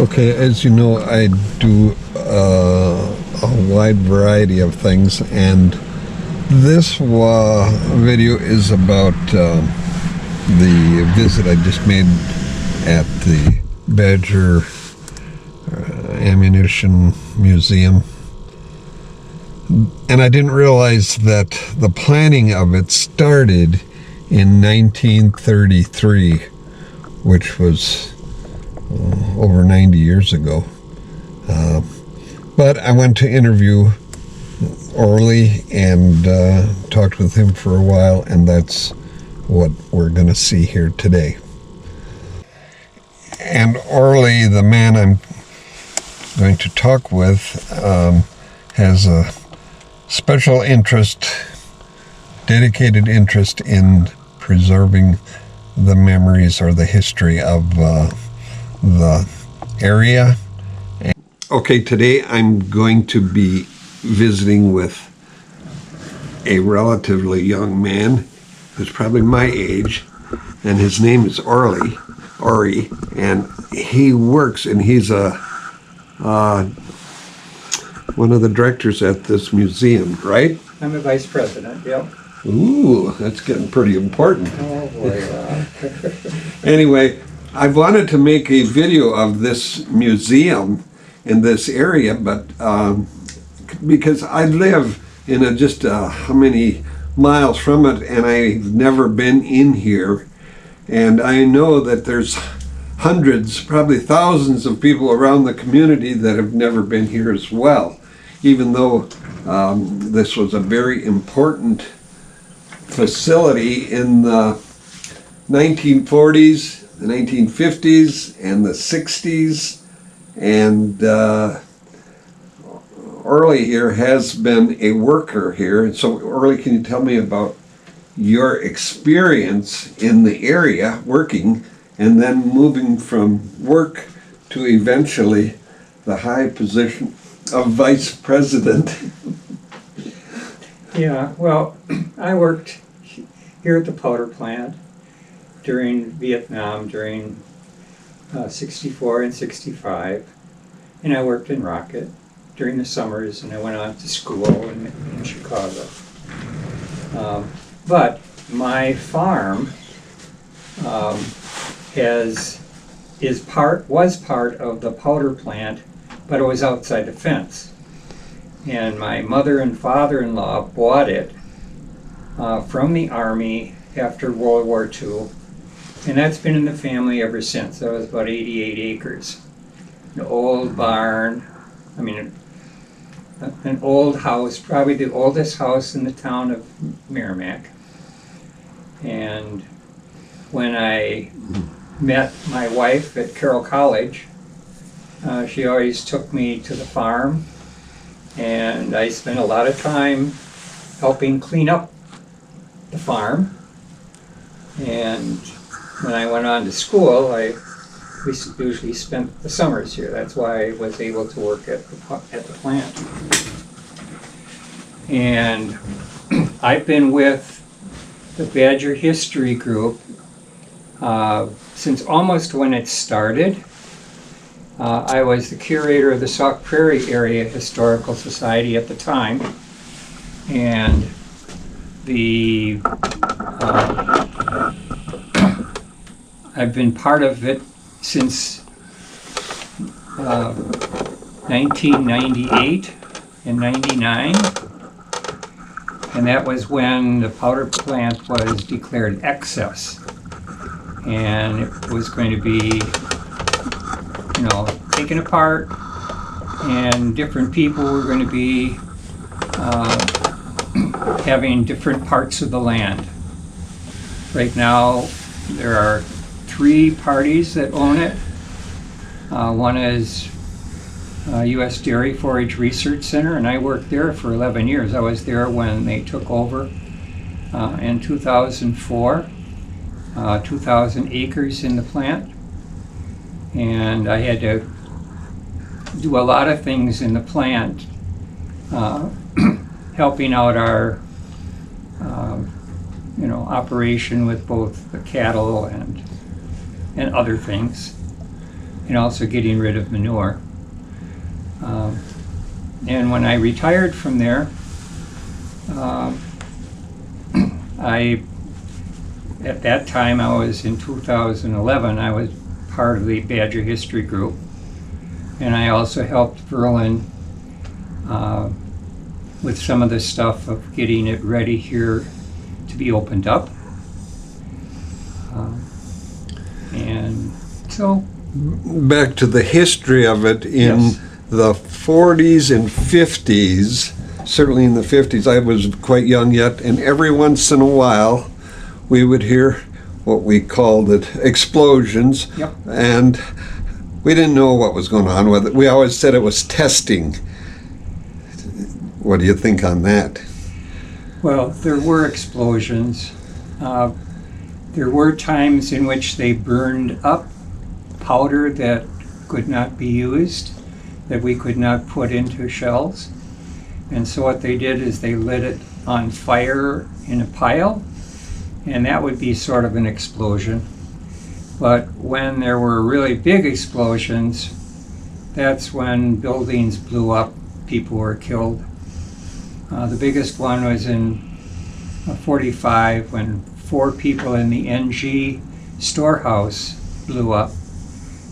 Okay, as you know, I do a wide variety of things, and this video is about the visit I just made at the Badger Ammunition Museum. And I didn't realize that the planning of it started in 1933, which was over 90 years ago. But I went to interview Orly and talked with him for a while, and that's what we're going to see here today. And Orly, the man I'm going to talk with, has a special interest, dedicated interest in preserving the memories or the history of the area. Okay, today I'm going to be visiting with a relatively young man who's probably my age, and his name is Ori, and he works, and he's one of the directors at this museum, right? I'm a vice president, yep. Ooh, that's getting pretty important. Oh boy. Anyway, I wanted to make a video of this museum in this area, but because I live in just how many miles from it, and I've never been in here, and I know that there's hundreds, probably thousands of people around the community that have never been here as well, even though this was a very important facility in the 1940s, the 1950s, and the 60s, and Orly here has been a worker here. And so, Orly, can you tell me about your experience in the area working, and then moving from work to eventually the high position of vice president? Yeah, well, I worked here at the powder plant during Vietnam, during 64 and 65, and I worked in Rocket during the summers, and I went on to school in Chicago. But my farm was part of the powder plant, but it was outside the fence. And my mother and father-in-law bought it from the Army after World War II, and that's been in the family ever since. That was about 88 acres. An old barn, an old house, probably the oldest house in the town of Merrimack. And when I met my wife at Carroll College, she always took me to the farm, and I spent a lot of time helping clean up the farm. And when I went on to school, we usually spent the summers here. That's why I was able to work at the plant. And I've been with the Badger History Group since almost when it started. I was the curator of the Sauk Prairie Area Historical Society at the time, and I've been part of it since 1998 and 99, and that was when the powder plant was declared excess, and it was going to be, taken apart, and different people were going to be having different parts of the land. Right now, there are 3 parties that own it. One is U.S. Dairy Forage Research Center, and I worked there for 11 years. I was there when they took over in 2004, 2,000 acres in the plant. And I had to do a lot of things in the plant, helping out our operation with both the cattle and other things. and also getting rid of manure. And when I retired from there, at that time, I was in 2011, I was part of the Badger History Group. And I also helped Berlin with some of the stuff of getting it ready here to be opened up. And so... Back to the history of it, in Yes. the 40s and 50s, certainly in the 50s, I was quite young yet, and every once in a while we would hear what we called it explosions. Yep. And we didn't know what was going on with it. We always said it was testing. What do you think on that? Well, there were explosions. There were times in which they burned up powder that could not be used, that we could not put into shells. And so what they did is they lit it on fire in a pile, and that would be sort of an explosion. But when there were really big explosions, that's when buildings blew up, people were killed. The biggest one was in 45 when 4 people in the NG storehouse blew up,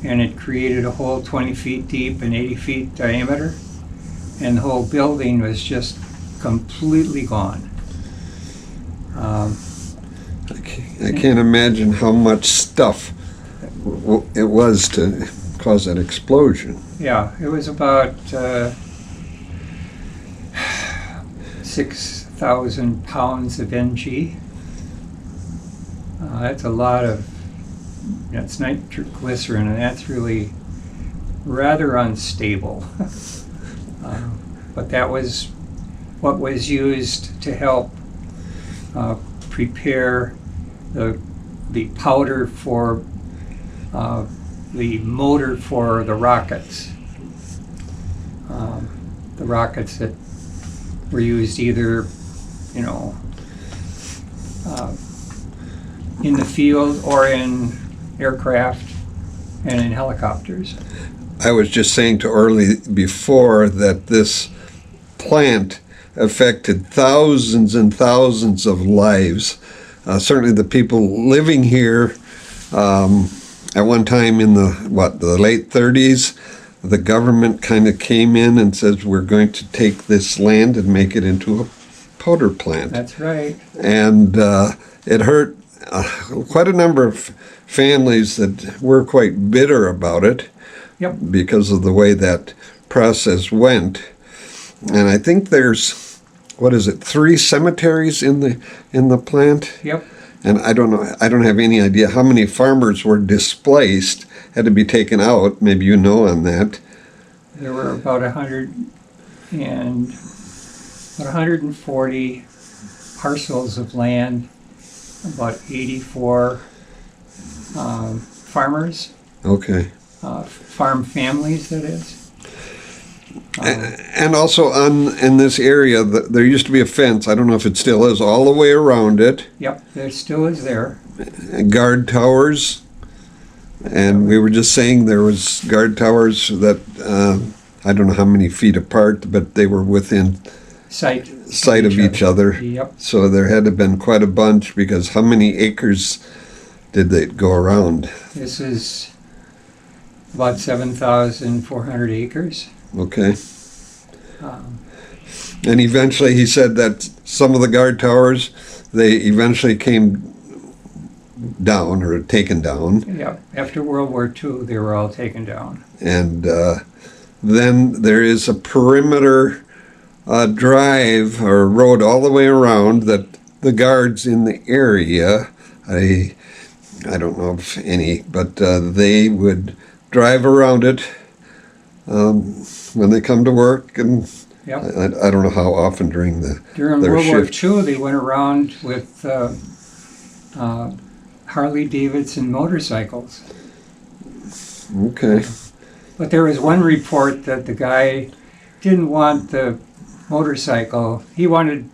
and it created a hole 20 feet deep and 80 feet diameter, and the whole building was just completely gone. I can't imagine how much stuff it was to cause that explosion. Yeah, it was about 6,000 pounds of NG. That's a lot of, it's nitroglycerin, and that's really rather unstable. But that was what was used to help prepare the powder for the motor for the rockets. The rockets that were used either, in the field or in aircraft and in helicopters. I was just saying to Orly before that this plant affected thousands and thousands of lives. Certainly the people living here, at one time in the late 30s, the government kind of came in and says, we're going to take this land and make it into a powder plant. That's right. And it hurt quite a number of families that were quite bitter about it. Yep. Because of the way that process went. And I think there's, 3 cemeteries in the plant? Yep. And I don't know, I don't have any idea how many farmers were displaced, had to be taken out. Maybe you know on that. There were about 140 parcels of land, about 84 farmers. Okay. Farm families, that is. And also in this area, there used to be a fence. I don't know if it still is, all the way around it. Yep, there still is there. Guard towers. And we were just saying there was guard towers that, I don't know how many feet apart, but they were within sight of each other. Yep. So there had to have been quite a bunch, because how many acres did they go around? This is about 7,400 acres. Okay. And eventually he said that some of the guard towers, they eventually came down or taken down. Yeah, after World War II, they were all taken down. And then there is a perimeter drive or road all the way around that the guards in the area, I don't know if any, but they would drive around it when they come to work, and Yep. I don't know how often during their World shift. War II, they went around with Harley Davidson motorcycles. Okay. But there was one report that the guy didn't want the motorcycle, he wanted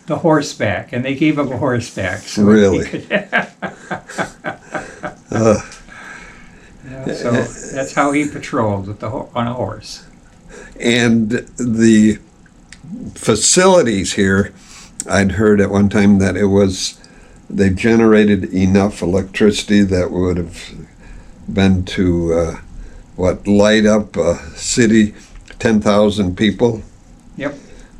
the horseback, and they gave him a horseback. So Really? he could, Yeah, so that's how he patrolled with on a horse. And the facilities here, I'd heard at one time that they generated enough electricity that would have been to, light up a city, 10,000 people? Yep.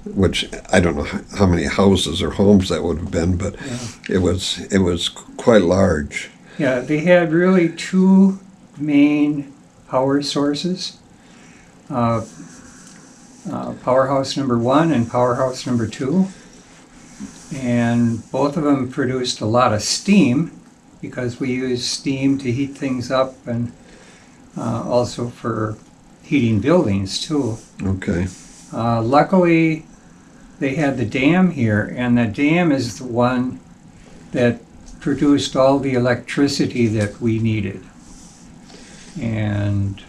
Which I don't know how many houses or homes that would have been, but Yeah. it was quite large. Yeah, they had really two main power sources. Powerhouse number 1 and powerhouse number 2. And both of them produced a lot of steam because we use steam to heat things up and also for heating buildings too. Okay. Luckily, they had the dam here, and the dam is the one that produced all the electricity that we needed. And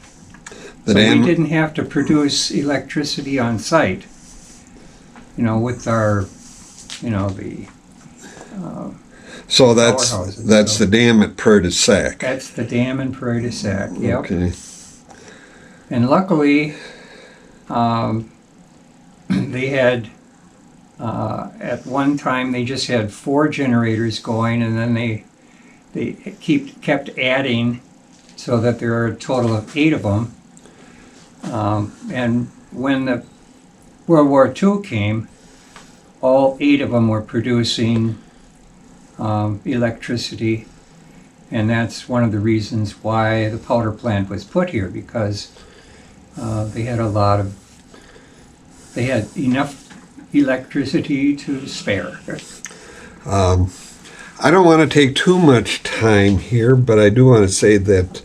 The so dam- we didn't have to produce electricity on site, with our, the So that's powerhouses, so. the dam at Prairie du Sac. That's the dam in Prairie du Sac, yep. Okay. And luckily, they had, at one time, they just had 4 generators going, and then they kept adding so that there are a total of 8 of them. And when the World War II came, all 8 of them were producing electricity, and that's one of the reasons why the powder plant was put here, because they had enough electricity to spare. I don't want to take too much time here, but I do want to say that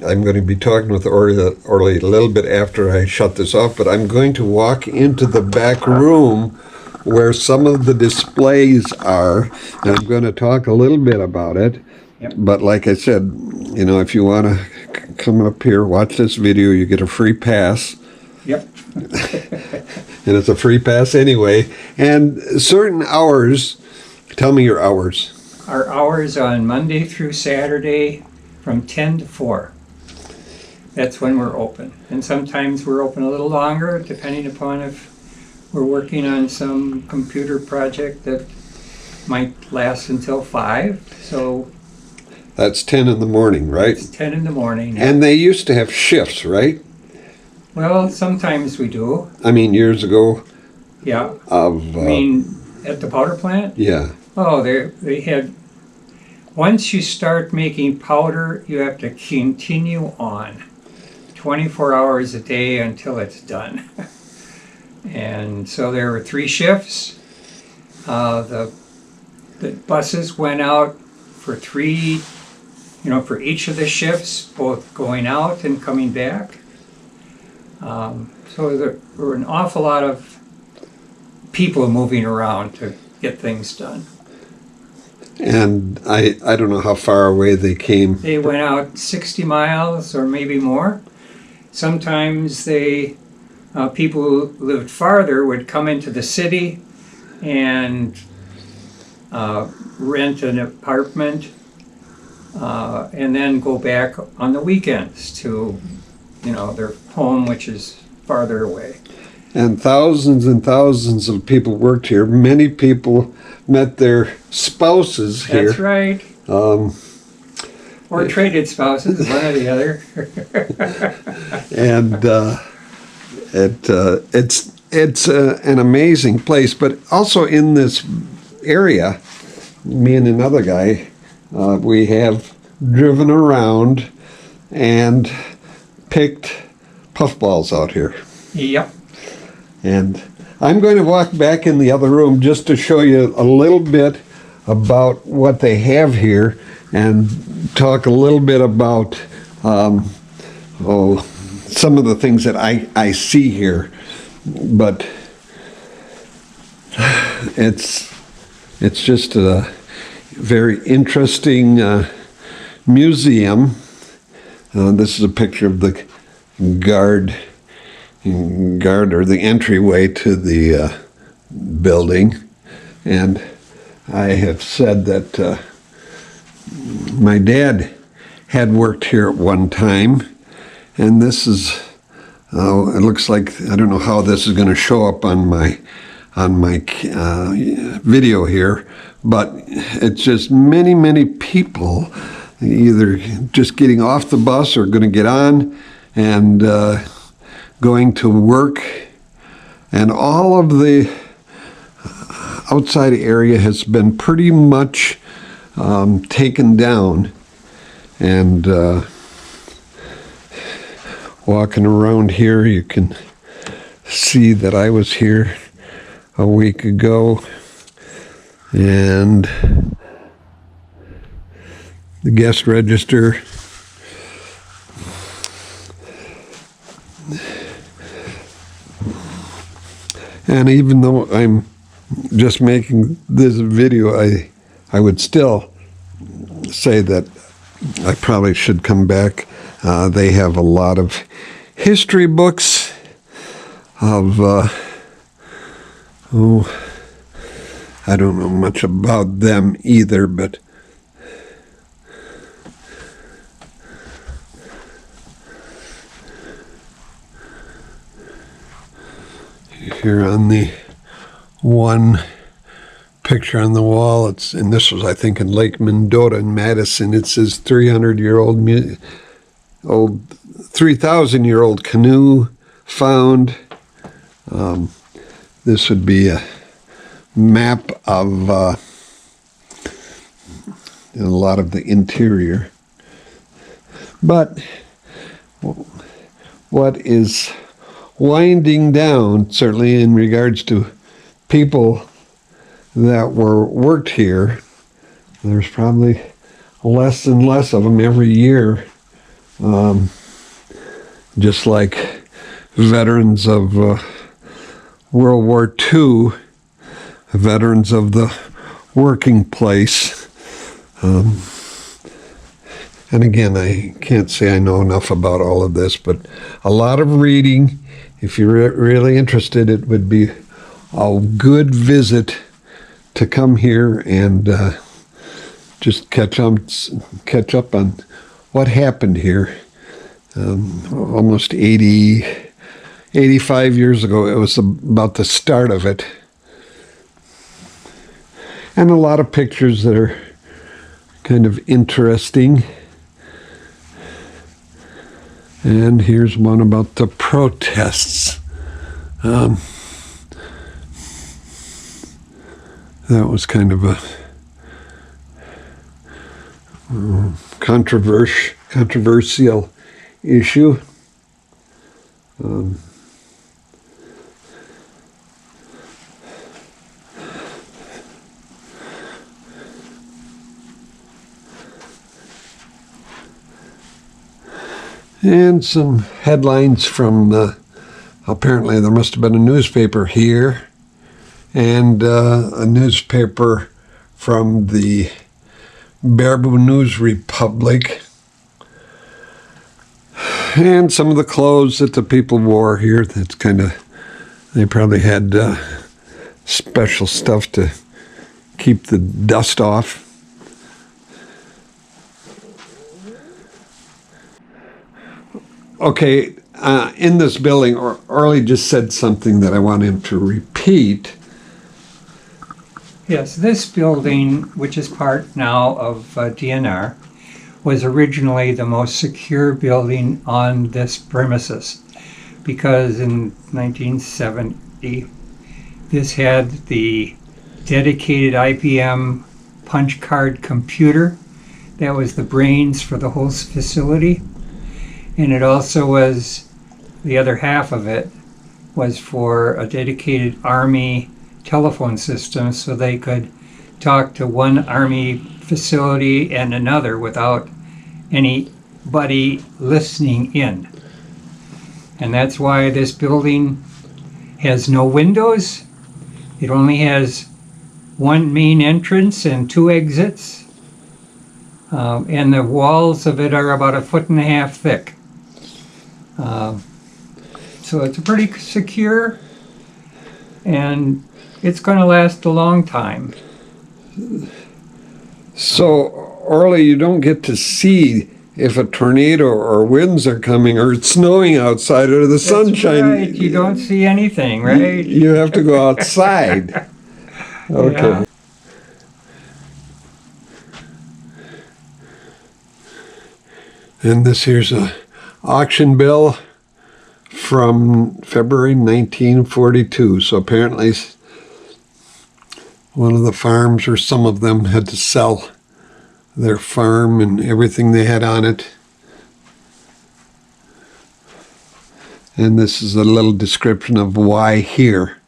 I'm going to be talking with Orly a little bit after I shut this off, but I'm going to walk into the back room where some of the displays are, and I'm going to talk a little bit about it. Yep. But like I said, if you want to come up here, watch this video, you get a free pass. Yep. And it's a free pass anyway. And certain hours, tell me your hours. Our hours on Monday through Saturday from 10 to 4. That's when we're open. And sometimes we're open a little longer, depending upon if we're working on some computer project that might last until 5. So That's 10 in the morning, right? it's 10 in the morning. And they used to have shifts, right? Well, sometimes we do. I mean, years ago. Yeah. Of At the powder plant? yeah. Oh, they had. Once you start making powder, you have to continue on 24 hours a day until it's done. And so there were 3 shifts. The buses went out for 3, for each of the shifts, both going out and coming back. So there were an awful lot of people moving around to get things done. And I don't know how far away they came. They went out 60 miles or maybe more. Sometimes people who lived farther would come into the city and rent an apartment and then go back on the weekends to, their home, which is farther away. And thousands of people worked here. Many people met their spouses here. That's right. Or traded spouses, one or the other. And it's an amazing place. But also in this area, me and another guy, we have driven around and picked puffballs out here. Yep. And I'm going to walk back in the other room just to show you a little bit about what they have here and talk a little bit about some of the things that I see here. But it's just a very interesting museum. This is a picture of the guard or the entryway to the building, and I have said that my dad had worked here at one time. And this is, it looks like, I don't know how this is going to show up on my video here, but it's just many people either just getting off the bus or going to get on and going to work. And all of the outside area has been pretty much taken down. And walking around here, you can see that I was here a week ago, and the guest register. And even though I'm just making this video, I would still say that I probably should come back. They have a lot of history books of, I don't know much about them either, but here on the one picture on the wall, and this was, I think, in Lake Mendota in Madison. It says 3,000-year-old canoe found. This would be a map of a lot of the interior. But what is winding down, certainly in regards to people that worked here, there's probably less and less of them every year. Just like veterans of World War II, veterans of the working place. And again, I can't say I know enough about all of this, but a lot of reading. If you're really interested, it would be a good visit to come here and just catch up on what happened here. Almost 85 years ago, it was about the start of it. And a lot of pictures that are kind of interesting. And here's one about the protests. That was kind of a controversial issue. And some headlines from apparently there must have been a newspaper here and a newspaper from the Baraboo News Republic, and some of the clothes that the people wore here. That's kind of, they probably had special stuff to keep the dust off. Okay, in this building, Orly just said something that I want him to repeat. Yes, this building, which is part now of DNR, was originally the most secure building on this premises, because in 1970 this had the dedicated IBM punch card computer that was the brains for the whole facility, and it also was, the other half of it was for a dedicated Army telephone system, so they could talk to one Army facility and another without anybody listening in. And that's why this building has no windows. It only has one main entrance and two exits. And the walls of it are about 1.5 feet thick. So it's pretty secure, and it's going to last a long time. So, Orly, you don't get to see if a tornado or winds are coming or it's snowing outside or the sun shining. Right. You don't see anything, right? You have to go outside. Okay. Yeah. And this here's a auction bill from February 1942. So apparently one of the farms, or some of them, had to sell their farm and everything they had on it. And this is a little description of why here.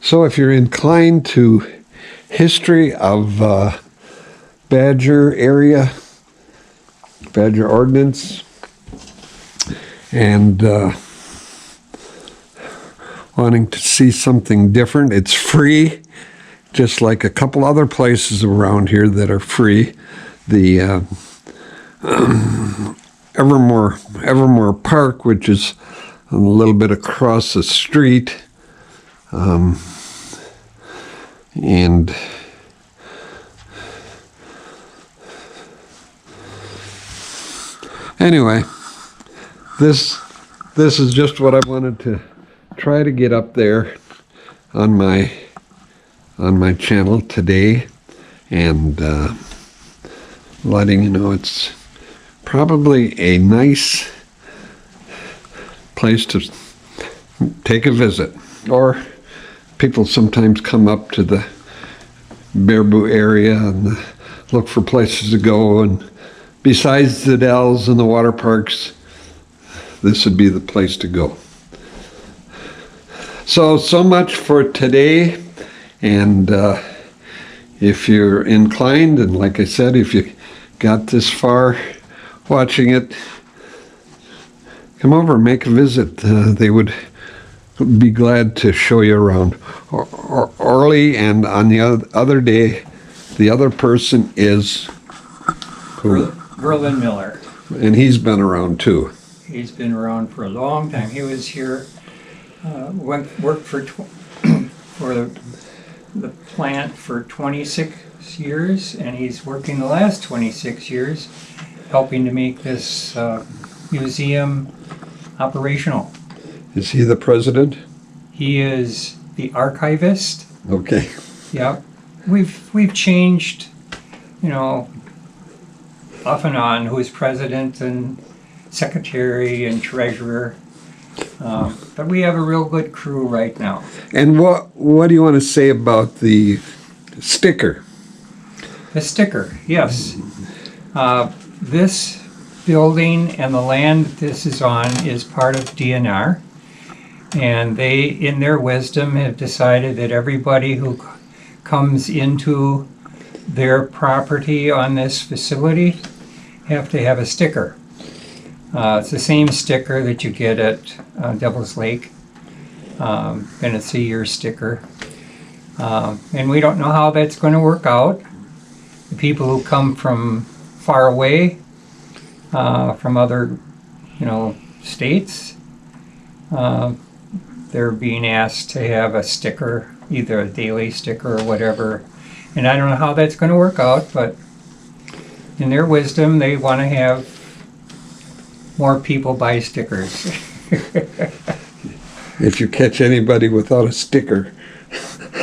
So if you're inclined to history of Badger area, Badger Ordnance, and wanting to see something different, it's free, just like a couple other places around here that are free. The Evermore Park, which is a little bit across the street, and anyway, this is just what I wanted to try to get up there on my channel today, and letting you know it's probably a nice place to take a visit. Or people sometimes come up to the Baraboo area and look for places to go, and besides the Dells and the water parks, this would be the place to go. So much for today, and if you're inclined, and like I said, if you got this far watching it, come over and make a visit. They would be glad to show you around. Orly, and on the other day, the other person is who? Verlin Miller. And he's been around too. He's been around for a long time. He was here, worked for the plant for 26 years, and he's working the last 26 years helping to make this museum operational. Is he the president? He is the archivist. Okay. Yep. We've changed, off and on, who's president and secretary and treasurer. But we have a real good crew right now. And what do you want to say about the sticker? The sticker, yes. This building and the land this is on is part of DNR. And they, in their wisdom, have decided that everybody who comes into their property on this facility have to have a sticker. It's the same sticker that you get at Devil's Lake, and it's a year sticker. And we don't know how that's going to work out. The people who come from far away, from other, states, they're being asked to have a sticker, either a daily sticker or whatever. And I don't know how that's going to work out, but in their wisdom, they want to have more people buy stickers. If you catch anybody without a sticker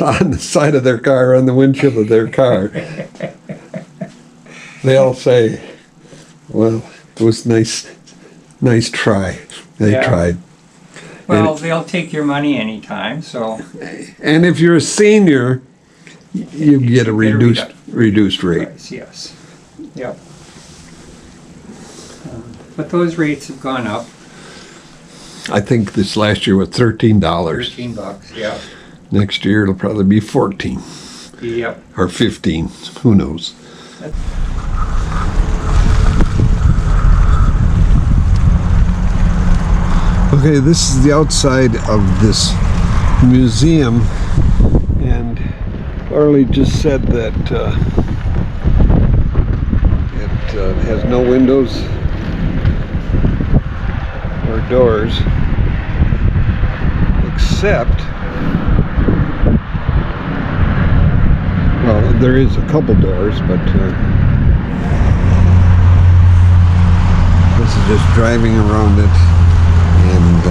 on the side of their car, on the windshield of their car, they'll say, well, it was nice try. They tried. Well, they'll take your money anytime, so. And if you're a senior, you get a reduced rate. Price, yes. Yep. But those rates have gone up. I think this last year was $13. $13, yeah. Next year it'll probably be 14. Yep. Or 15. Who knows? Okay, this is the outside of this museum, and Arlie just said that it has no windows or doors, except there is a couple doors, but this is just driving around it, and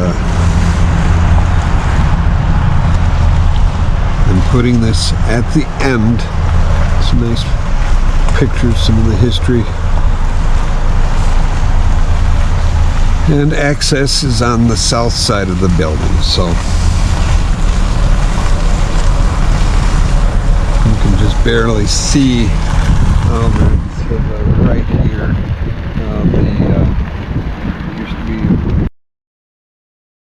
I'm putting this at the end. Some nice pictures, some of the history. And access is on the south side of the building, so you can just barely see over to the right here the